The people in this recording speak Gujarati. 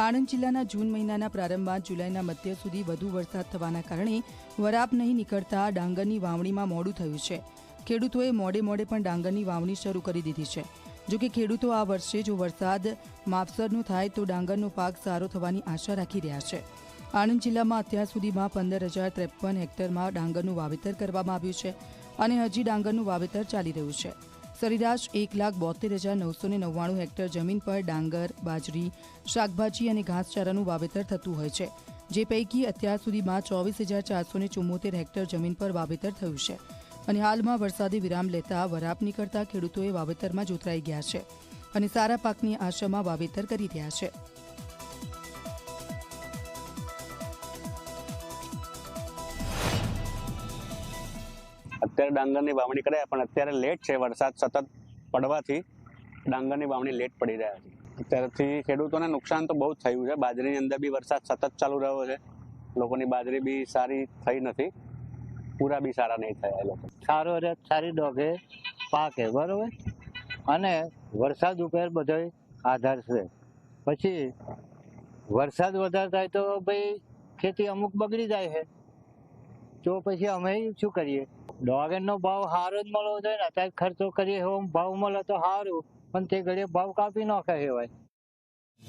આણંદ જિલ્લાના જૂન મહિનાના પ્રારંભમાં જુલાઈના મધ્ય સુધી વધુ વરસાદ થવાના કારણે વરાપ નહીં નીકળતા ડાંગરની વાવણીમાં મોડું થયું છે। ખેડૂતોએ મોડે પણ ડાંગરની વાવણી શરૂ કરી દીધી છે। જોકે ખેડૂતો આ વર્ષે જો વરસાદ માપસરનો થાય તો ડાંગરનો પાક સારો થવાની આશા રાખી રહ્યા છે। આણંદ જિલ્લામાં અત્યાર સુધીમાં 15,053 હેક્ટરમાં ડાંગરનું વાવેતર કરવામાં આવ્યું છે અને હજી ડાંગરનું વાવેતર ચાલી રહ્યું છે। સરેરાશ 1,72,999 હેક્ટર જમીન પર ડાંગર, બાજરી, શાકભાજી અને ઘાસચારાનું વાવેતર થતું હોય છે, જે પૈકી અત્યાર સુધીમાં 24,474 હેક્ટર જમીન પર વાવેતર થયું છે અને હાલમાં વરસાદે વિરામ લેતા વરાપ નીકળતા ખેડૂતોએ વાવેતરમાં જોતરાઈ ગયા છે અને સારા પાકની આશામાં વાવેતર કરી રહ્યા છે। અત્યારે ડાંગરની વાવણી કરાયા પણ અત્યારે લેટ છે। વરસાદ સતત પડવાથી ડાંગરની વાવણી લેટ પડી રહ્યા છે। અત્યારથી ખેડૂતોને નુકસાન તો બહુ જ થયું છે। બાજરીની અંદર બી વરસાદ સતત ચાલુ રહ્યો છે, લોકોની બાજરી બી સારી થઈ નથી, પૂરા બી સારા નહીં થયા એ લોકો। સારો રે સારી ડોગે પાકે બરોબર, અને વરસાદ ઉપર બધો આધાર છે। પછી વરસાદ વધારે થાય તો ભાઈ ખેતી અમુક બગડી જાય છે, તો પછી અમે શું કરીએ? ડોગરનો ભાવ સારો જ મળવો જોઈએ ને। અત્યારે ખર્ચો કરીએ એવો ભાવ મળે તો સારું, પણ તે ઘડીએ ભાવ કાપી નાખે હોય।